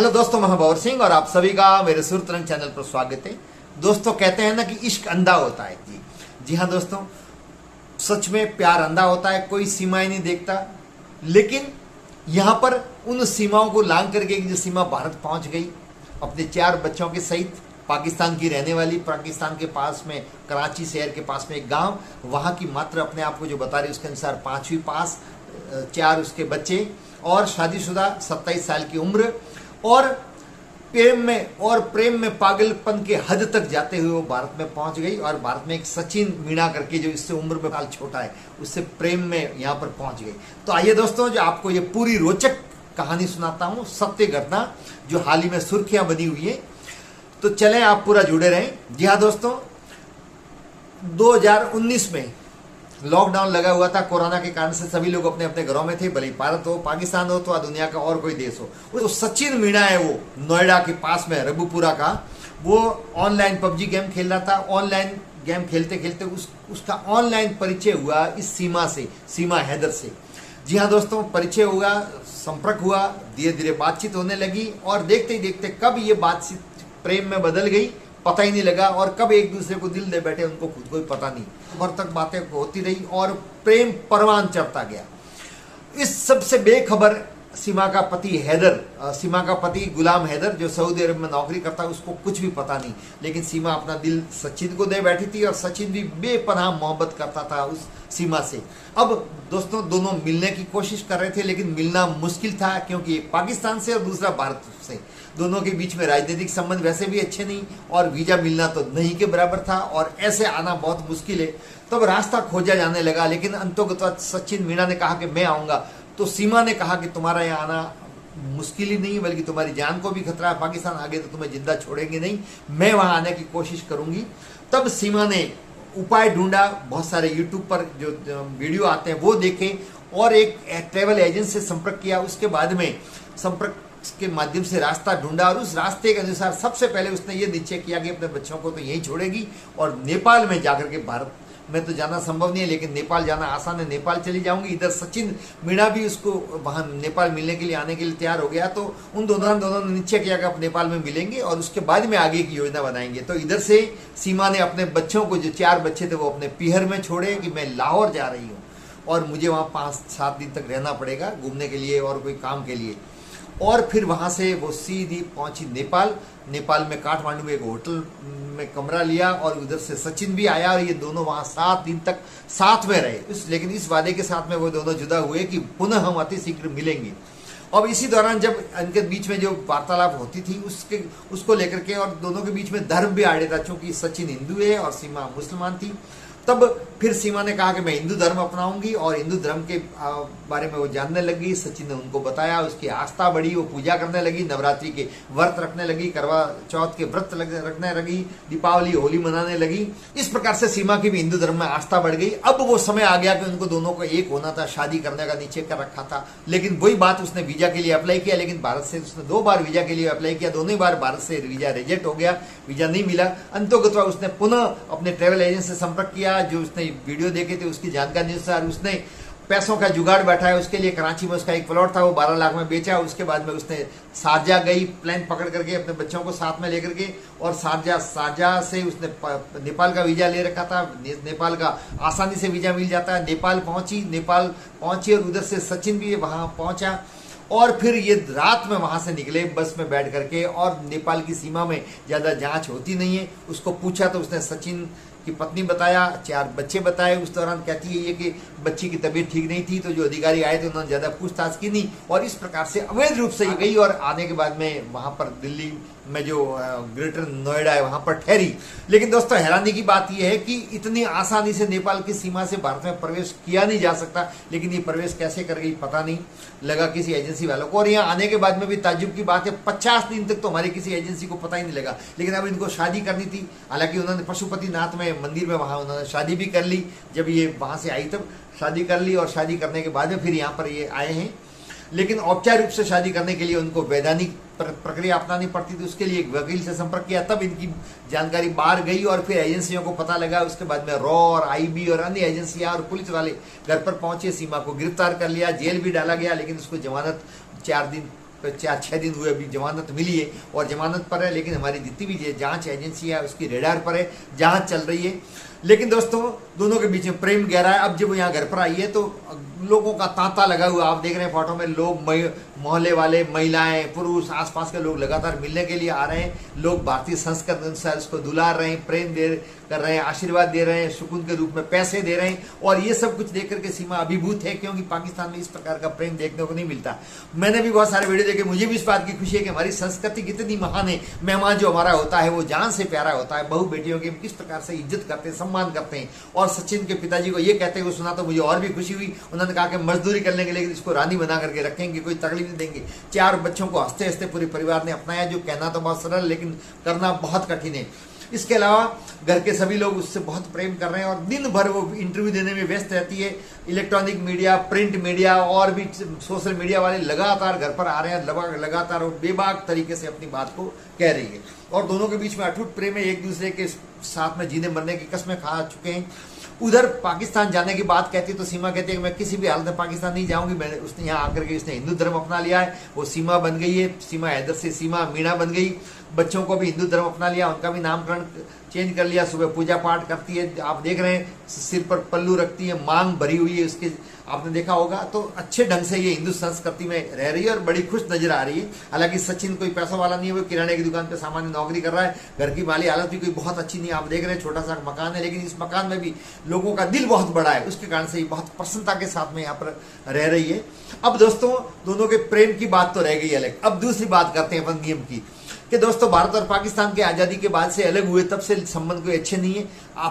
Hello दोस्तों, मैं भवर सिंह और आप सभी का मेरे सुर तरंग चैनल पर स्वागत है। दोस्तों, कहते हैं ना कि इश्क अंधा होता है। जी हाँ दोस्तों, सच में प्यार अंधा होता है, कोई सीमाएं नहीं देखता। लेकिन यहाँ पर उन सीमाओं को लांघ करके जो सीमा भारत पहुंच गई अपने 4 बच्चों के सहित, पाकिस्तान की रहने वाली, पाकिस्तान के पास में कराची शहर के पास में एक गांव, वहां की मात्र अपने आप को जो बता रही उसके अनुसार 5वीं पास, 4 उसके बच्चे और शादीशुदा 27 साल की उम्र, और प्रेम में पागलपन के हद तक जाते हुए वो भारत में पहुंच गई। और भारत में एक सचिन मीणा करके जो इससे उम्र में साल छोटा है, उससे प्रेम में यहाँ पर पहुंच गई। तो आइए दोस्तों, जो आपको ये पूरी रोचक कहानी सुनाता हूँ, सत्य घटना जो हाल ही में सुर्खियां बनी हुई है। तो चलें, आप पूरा जुड़े रहें। जी हाँ दोस्तों, 2019 में लॉकडाउन लगा हुआ था कोरोना के कारण से, सभी लोग अपने अपने घरों में थे, भले भारत हो, पाकिस्तान हो तो दुनिया का और कोई देश हो। तो सचिन मीणा है, वो नोएडा के पास में रघुपुरा का, वो ऑनलाइन पबजी गेम खेल रहा था। ऑनलाइन गेम खेलते खेलते उसका ऑनलाइन परिचय हुआ इस सीमा हैदर से। जी हाँ दोस्तों, परिचय हुआ, संपर्क हुआ, धीरे धीरे बातचीत होने लगी और देखते ही देखते कब ये बातचीत प्रेम में बदल गई पता ही नहीं लगा, और कब एक दूसरे को दिल दे बैठे उनको खुद को ही पता नहीं। उम्र तक बातें होती रही और प्रेम परवान चढ़ता गया। इस सबसे बेखबर सीमा का पति हैदर, सीमा का पति गुलाम हैदर जो सऊदी अरब में नौकरी करता है, उसको कुछ भी पता नहीं। लेकिन सीमा अपना दिल सचिन को दे बैठी थी और सचिन भी बेपनाह मोहब्बत करता था उस सीमा से। अब दोस्तों, दोनों मिलने की कोशिश कर रहे थे, लेकिन मिलना मुश्किल था, क्योंकि एक पाकिस्तान से और दूसरा भारत से। दोनों के बीच में राजनीतिक संबंध वैसे भी अच्छे नहीं, और वीजा मिलना तो नहीं के बराबर था, और ऐसे आना बहुत मुश्किल है। तब रास्ता खोजा जाने लगा, लेकिन अंततः सचिन मीणा ने कहा कि मैं आऊंगा। तो सीमा ने कहा कि तुम्हारा यहाँ आना मुश्किल ही नहीं, बल्कि तुम्हारी जान को भी खतरा है, पाकिस्तान आगे तो तुम्हें जिंदा छोड़ेंगे नहीं, मैं वहां आने की कोशिश करूंगी। तब सीमा ने उपाय ढूंढा, बहुत सारे यूट्यूब पर जो वीडियो आते हैं वो देखे, और एक ट्रेवल एजेंट से संपर्क किया। उसके बाद में संपर्क के माध्यम से रास्ता ढूंढा, और उस रास्ते के अनुसार सबसे पहले उसने ये निश्चय किया कि अपने बच्चों को तो यहीं छोड़ेगी और नेपाल में जाकर के, भारत में तो जाना संभव नहीं है लेकिन नेपाल जाना आसान है, नेपाल चली जाऊंगी। इधर सचिन मीणा भी उसको वहां नेपाल मिलने के लिए आने के लिए तैयार हो गया। तो उन दोनों ने निश्चय किया कि आप नेपाल में मिलेंगे और उसके बाद में आगे की योजना बनाएंगे। तो इधर से सीमा ने अपने बच्चों को, जो 4 बच्चे थे, वो अपने पीहर में छोड़े कि मैं लाहौर जा रही हूँ और मुझे वहाँ 5-7 दिन तक रहना पड़ेगा घूमने के लिए और कोई काम के लिए। और फिर वहां से वो सीधी पहुंची नेपाल में काठमांडू में एक होटल में कमरा लिया, और उधर से सचिन भी आया, और ये दोनों वहां 7 दिन तक साथ में रहे। लेकिन इस वादे के साथ में वो दोनों जुदा हुए कि पुनः हम अति शीघ्र मिलेंगे। अब इसी दौरान जब इनके बीच में जो वार्तालाप होती थी उसको लेकर के, और दोनों के बीच में धर्म भी आड़े था, चूंकि सचिन हिंदू है और सीमा मुसलमान थी। तब फिर सीमा ने कहा कि मैं हिंदू धर्म अपनाऊंगी, और हिंदू धर्म के बारे में वो जानने लगी। सचिन ने उनको बताया, उसकी आस्था बढ़ी, वो पूजा करने लगी, नवरात्रि के व्रत रखने लगी, करवा चौथ के व्रत रखने लगी, दीपावली होली मनाने लगी। इस प्रकार से सीमा की भी हिंदू धर्म में आस्था बढ़ गई। अब वो समय आ गया कि उनको दोनों को एक होना था, शादी करने का निश्चय कर रखा था। लेकिन वही बात, उसने वीजा के लिए अप्लाई किया, लेकिन भारत से उसने 2 बार वीजा के लिए अप्लाई किया, दोनों ही बार भारत से वीजा रिजेक्ट हो गया, वीजा नहीं मिला। अंततः उसने पुनः अपने ट्रेवल एजेंट से संपर्क किया, जो उसने वीडियो देखे थे उसकी जानकारी अनुसार उसने पैसों का जुगाड़ बैठाया। उसके लिए कराची में उसका एक प्लॉट था, वो 12 लाख में बेचा। उसके बाद में उसने शारजा गई, प्लेन पकड़ करके अपने बच्चों को साथ में लेकर के, और शारजा से उसने नेपाल का वीजा ले रखा था। नेपाल का आसानी से वीजा मिल जाता है। नेपाल पहुंची और उधर से सचिन भी वहां पहुंचा, और फिर ये रात में वहां से निकले बस में बैठ करके। और नेपाल की सीमा में ज्यादा जांच होती नहीं है। उसको पूछा तो उसने सचिन की पत्नी बताया, 4 बच्चे बताए। उस दौरान कहती है ये कि बच्ची की तबीयत ठीक नहीं थी, तो जो अधिकारी आए थे उन्होंने ज्यादा पूछताछ की नहीं, और इस प्रकार से अवैध रूप से गई। और आने के बाद में वहां पर दिल्ली में जो ग्रेटर नोएडा है वहां पर ठहरी। लेकिन दोस्तों, हैरानी की बात यह है कि इतनी आसानी से नेपाल की सीमा से भारत में प्रवेश किया नहीं जा सकता। लेकिन ये प्रवेश कैसे कर गई पता नहीं लगा किसी एजेंसी वालों को। और यहाँ आने के बाद में भी ताज्जुब की बात है, 50 दिन तक तो हमारी किसी एजेंसी को पता ही नहीं लगा। लेकिन अब इनको शादी करनी थी, हालांकि उन्होंने पशुपतिनाथ में मंदिर में वहां उन्होंने शादी भी कर ली। जब ये वहां से आई तब शादी कर ली, और शादी करने के बाद में फिर यहाँ पर ये आए हैं। लेकिन औपचारिक रूप से शादी करने के लिए उनको वैधानिक प्रक्रिया अपनानी पड़ती थी। उसके लिए एक वकील से संपर्क किया, तब इनकी जानकारी बाहर गई, और फिर एजेंसियों को पता लगा। उसके बाद में रॉ और आईबी और अन्य एजेंसियां और पुलिस वाले घर पर पहुंचे, सीमा को गिरफ्तार कर लिया, जेल भी डाला गया। लेकिन उसको जमानत 4 दिन 4-6 दिन हुए अभी जमानत मिली है और जमानत पर है, लेकिन हमारी जितनी भी जांच एजेंसी है उसकी रेडार पर है, जांच चल रही है। लेकिन दोस्तों दोनों के बीच में प्रेम गहरा है। अब जब वो यहाँ घर पर आई है तो लोगों का तांता लगा हुआ, आप देख रहे हैं फोटो में, लोग मोहल्ले वाले, महिलाएं, पुरुष, आसपास के लोग लगातार मिलने के लिए आ रहे हैं। लोग भारतीय संस्कृति अनुसार उसको दुलार रहे हैं, प्रेम कर रहे हैं, आशीर्वाद दे रहे हैं, सुकून के रूप में पैसे दे रहे हैं। और ये सब कुछ देख करके सीमा अभिभूत है, क्योंकि पाकिस्तान में इस प्रकार का प्रेम देखने को नहीं मिलता। मैंने भी बहुत सारे वीडियो देखे, मुझे भी इस बात की खुशी है कि हमारी संस्कृति कितनी महान है। मेहमान जो हमारा होता है वो जान से प्यारा होता है। बहू बेटियों की किस प्रकार से इज्जत करते हैं, सम्मान करते हैं। और सचिन के पिताजी को ये कहते हुए सुना तो मुझे और भी खुशी हुई। उन्होंने कहा कि मजदूरी करने के लिए इसको रानी बना करके रखेंगे, कोई तकलीफ नहीं देंगे। 4 बच्चों को हंसते हंसते पूरे परिवार ने अपनाया, जो कहना तो बहुत सरल लेकिन करना बहुत कठिन है। इसके अलावा घर के सभी लोग उससे बहुत प्रेम कर रहे हैं और दिन भर वो इंटरव्यू देने में व्यस्त रहती है। इलेक्ट्रॉनिक मीडिया, प्रिंट मीडिया और भी सोशल मीडिया वाले लगातार घर पर आ रहे हैं, लगातार और बेबाक तरीके से अपनी बात को कह रही है। और दोनों के बीच में अटूट प्रेम है, एक दूसरे के साथ में जीने मरने की कस्में खा चुके हैं। उधर पाकिस्तान जाने की बात कहती है तो सीमा कहती है कि मैं किसी भी हालत में पाकिस्तान नहीं जाऊंगी। मैंने उसने यहाँ आकर के इसने हिंदू धर्म अपना लिया है, वो सीमा बन गई है। सीमा हैदर से सीमा मीणा बन गई। बच्चों को भी हिंदू धर्म अपना लिया, उनका भी नामकरण चेंज कर लिया। सुबह पूजा पाठ करती है, आप देख रहे हैं, सिर पर पल्लू रखती है, मांग भरी हुई है उसके, आपने देखा होगा। तो अच्छे ढंग से ये हिंदू संस्कृति में रह रही है और बड़ी खुश नजर आ रही है। हालांकि सचिन कोई पैसा वाला नहीं है, वो किराने की दुकान पे सामान्य नौकरी कर रहा है। घर की माली हालत भी कोई बहुत अच्छी नहीं, आप देख रहे हैं, छोटा सा मकान है, लेकिन इस मकान में भी लोगों का दिल बहुत बड़ा है। उसके कारण से ये बहुत प्रसन्नता के साथ में यहाँ पर रह रही है। अब दोस्तों दोनों के प्रेम की बात तो रह गई अलग। अब दूसरी बात करते हैं अपन नियम की, कि दोस्तों भारत और पाकिस्तान के आज़ादी के बाद से अलग हुए, तब से संबंध कोई अच्छे नहीं है।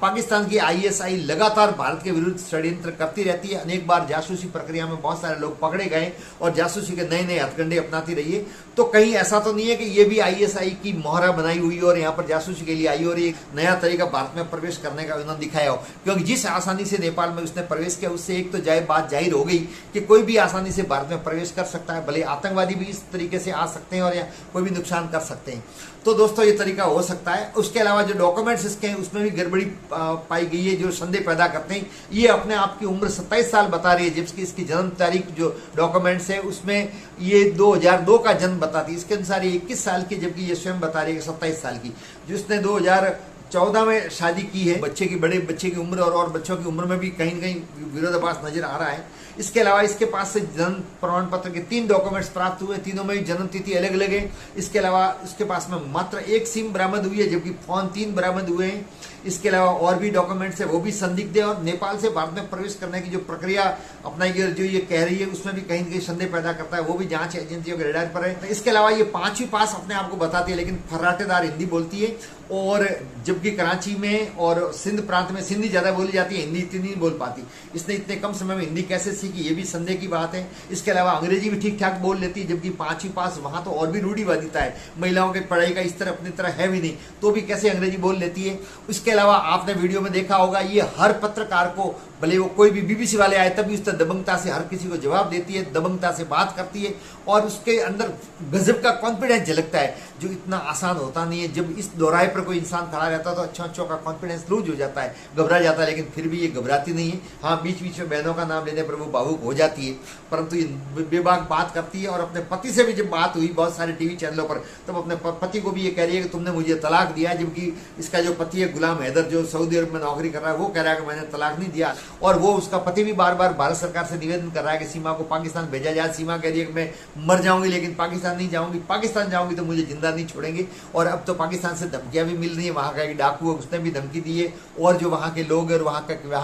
पाकिस्तान की आईएसआई लगातार भारत के विरुद्ध षड्यंत्र करती रहती है। अनेक बार जासूसी प्रक्रिया में बहुत सारे लोग पकड़े गए और जासूसी के नए नए हथकंडे अपनाती रही है। तो कहीं ऐसा तो नहीं है कि ये भी आईएसआई की मोहरा बनाई हुई और यहाँ पर जासूसी के लिए आई और एक नया तरीका भारत में प्रवेश करने का उन्होंने दिखाया हो। क्योंकि जिस आसानी से नेपाल में उसने प्रवेश किया, उससे एक तो बात जाहिर हो गई कि कोई भी आसानी से भारत में प्रवेश कर सकता है। भले आतंकवादी भी इस तरीके से आ सकते हैं और या कोई भी नुकसान कर सकते हैं। तो दोस्तों ये तरीका हो सकता है। उसके अलावा जो डॉक्यूमेंट्स इसके हैं उसमें भी गड़बड़ी पाई गई है, जो संदेह पैदा करते हैं। ये अपने आप की उम्र 27 साल बता रही है, जबकि इसकी जन्म तारीख जो डॉक्यूमेंट्स है उसमें ये 2002 का जन्म बताती है। इसके अनुसार ये 21 साल की, जबकि ये स्वयं बता रही है 27 साल की, जिसने 2014 में शादी की है। बच्चे की, बड़े बच्चे की उम्र और बच्चों की उम्र में भी कहीं न कहीं विरोधाभास नजर आ रहा है। इसके अलावा इसके पास से जन्म प्रमाण पत्र के 3 डॉक्यूमेंट्स प्राप्त हुए, तीनों में भी जन्म तिथि अलग अलग है। इसके अलावा इसके पास में मात्र 1 सिम बरामद हुई है, जबकि फोन 3 बरामद हुए हैं। इसके अलावा और भी डॉक्यूमेंट्स है, वो भी संदिग्ध है। और नेपाल से भारत में प्रवेश करने की जो प्रक्रिया अपनाई गई, जो ये कह रही है, उसमें भी कहीं न कहीं संदेह पैदा करता है। वो भी जांच एजेंसियों के रेडार पर है। इसके अलावा ये 5वीं पास अपने आप को बताती है, लेकिन फर्राटेदार हिंदी बोलती है। और जबकि कराची में और सिंध प्रांत में सिंधी ज्यादा बोली जाती है, हिंदी इतनी नहीं बोल पाती। इसने इतने कम समय में हिंदी कैसे सीखी, ये भी संदेह की बात है। इसके अलावा अंग्रेजी भी ठीक ठाक बोल लेती है, जबकि 5वीं पास वहां तो और भी रूढ़िवादिता है। महिलाओं की पढ़ाई का इस तरह अपनी तरह है भी नहीं, तो भी कैसे अंग्रेजी बोल लेती है। इसके अलावा आपने वीडियो में देखा होगा, ये हर पत्रकार को, भले वो कोई भी बीबीसी वाले आए तभी उस दबंगता से हर किसी को जवाब देती है, दबंगता से बात करती है। और उसके अंदर गजब का कॉन्फिडेंस झलकता है, जो इतना आसान होता नहीं है। जब इस दोराहे पर कोई इंसान खड़ा रहता है तो अच्छों का कॉन्फिडेंस लूज हो जाता है, घबरा जाता है, लेकिन फिर भी ये घबराती नहीं है। हाँ, बीच बीच में बहनों का नाम लेने पर वो भावुक हो जाती है, परंतु ये बेबाक बात करती है। और अपने पति से भी जब बात हुई बहुत सारे टीवी चैनलों पर, तब अपने पति को भी ये कह रही है कि तुमने मुझे तलाक दिया। जबकि इसका जो पति है गुलाम हैदर, जो सऊदी अरब में नौकरी कर रहा है, वो कह रहा है कि मैंने तलाक नहीं दिया। और वो उसका पति भी बार बार भारत सरकार से निवेदन कर रहा है कि सीमा को पाकिस्तान भेजा जाए। सीमा कह रही है कि मैं मर जाऊंगी लेकिन पाकिस्तान नहीं जाऊंगी, पाकिस्तान जाऊंगी तो मुझे जिंदा नहीं छोड़ेंगे। और अब तो पाकिस्तान से धमकियां भी मिल रही है, वहां का एक डाकू है उसने भी धमकी दी है, और जो वहां के लोग और वहां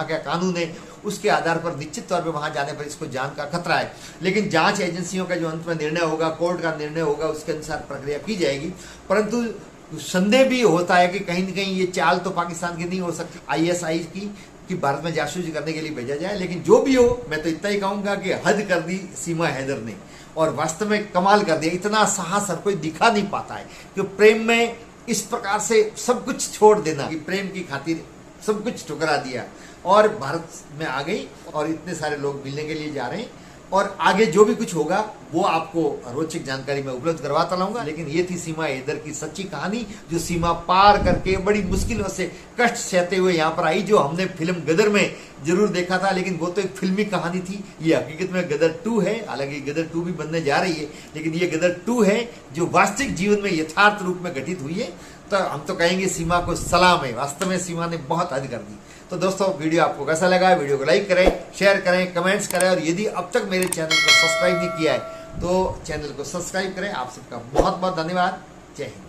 का कानून है उसके आधार पर निश्चित तौर पर वहां जाने पर इसको जान का खतरा है। लेकिन जांच एजेंसियों का जो अंत में निर्णय होगा, कोर्ट का निर्णय होगा, उसके अनुसार प्रक्रिया की जाएगी। परंतु संदेह भी होता है कि कहीं न कहीं ये चाल तो पाकिस्तान की नहीं हो सकती, आईएसआई की, कि भारत में जासूसी करने के लिए भेजा जाए। लेकिन जो भी हो, मैं तो इतना ही कहूंगा कि हद कर दी सीमा हैदर ने, और वास्तव में कमाल कर दिया। इतना साहस हर कोई दिखा नहीं पाता है कि प्रेम में इस प्रकार से सब कुछ छोड़ देना, कि प्रेम की खातिर सब कुछ ठुकरा दिया और भारत में आ गई और इतने सारे लोग मिलने के लिए जा रहे हैं। और आगे जो भी कुछ होगा वो आपको रोचक जानकारी में उपलब्ध करवाता रहूंगा। लेकिन ये थी सीमा हैदर की सच्ची कहानी, जो सीमा पार करके बड़ी मुश्किलों से कष्ट सहते हुए यहाँ पर आई, जो हमने फिल्म गदर में जरूर देखा था, लेकिन वो तो एक फिल्मी कहानी थी। ये हकीकत में गदर 2 है, हालांकि गदर 2 भी बनने जा रही है, लेकिन ये गदर 2 है जो वास्तविक जीवन में यथार्थ रूप में घटित हुई है। तो हम तो कहेंगे सीमा को सलाम है, वास्तव में सीमा ने बहुत हद कर दी। तो दोस्तों, वीडियो आपको कैसा लगा? वीडियो को लाइक करें, शेयर करें, कमेंट्स करें, और यदि अब तक मेरे चैनल को सब्सक्राइब नहीं किया है तो चैनल को सब्सक्राइब करें। आप सबका बहुत बहुत धन्यवाद। जय हिंद।